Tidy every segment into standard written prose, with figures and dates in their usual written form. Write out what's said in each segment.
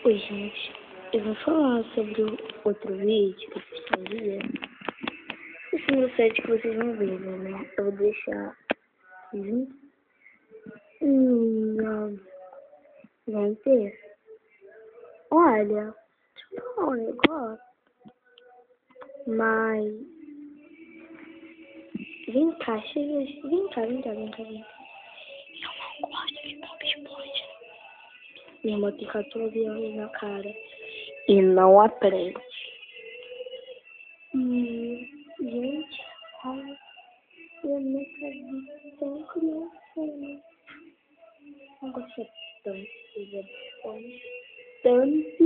Oi, gente. Eu vou falar sobre o outro vídeo que eu fiz fazer. Esse meu site que vocês vão ver, né? Eu vou deixar aqui. Vão ter. Olha, deixa eu falar um negócio. Mas. Vem cá, chega. Vem cá. Eu não gosto de Bob Esponja. Minha irmã tem 14 anos na cara. E não aprende. Gente, ai, eu nunca vi tão criança. Não gostei tanto de Bob Esponja. Tanto.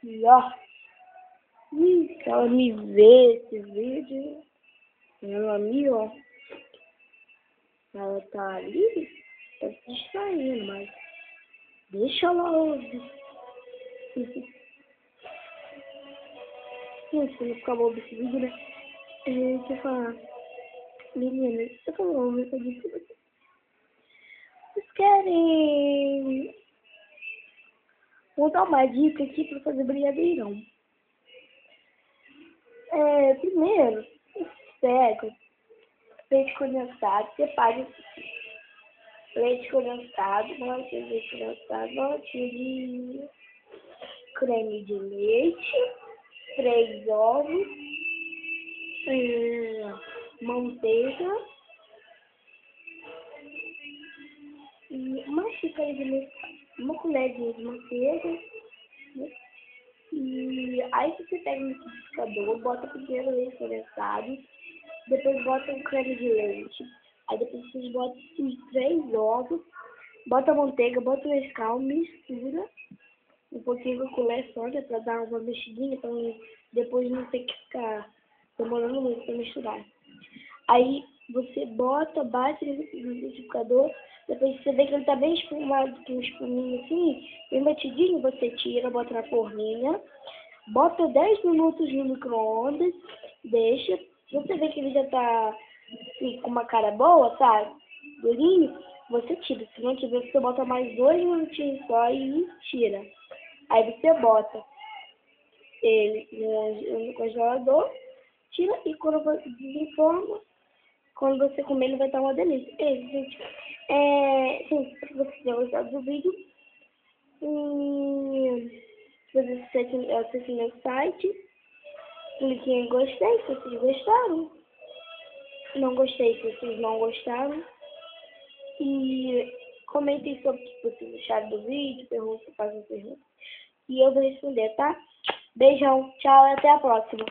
E ó, se ela me vê esse vídeo, ela me ó. Ela tá ali, tá se distraindo, mas deixa ela ouvir. Gente, se não ficar bom esse vídeo, né? Deixa eu falar. Meninas, eu tô uma mensagem pra vocês. Vocês querem... Vou dar uma dica aqui pra fazer brigadeirão. Primeiro, pega leite condensado, separe leite condensado, uma latinha de leite condensado, uma latinha de creme de leite, 3 ovos, manteiga e uma xícara de leite, uma colherzinha de manteiga, né? E aí você pega um liquidificador, bota primeiro o leite condensado, depois bota o creme de leite, aí depois vocês botam os 3 ovos, bota a manteiga, bota o Nescau, mistura um pouquinho com a colher só, né, pra dar uma mexidinha, pra depois não ter que ficar demorando muito pra misturar. Aí você bate no liquidificador, depois você vê que ele tá bem espumado, com um espuminho assim, bem batidinho, você tira, bota na forminha, bota 10 minutos no micro-ondas, deixa, você vê que ele já tá assim, com uma cara boa, tá? Durinho, você tira. Se não tiver, você bota mais 2 minutinhos só e tira. Aí você bota ele no congelador, tira e quando você desenforma, quando você comer ele vai estar uma delícia. Gente, gente, se você tenha gostado do vídeo, se você acesse meu site, clique em gostei se vocês gostaram, não gostei se vocês não gostaram, e comentem sobre o que vocês acharam do vídeo, façam perguntas, e eu vou responder, tá? Beijão, tchau e até a próxima.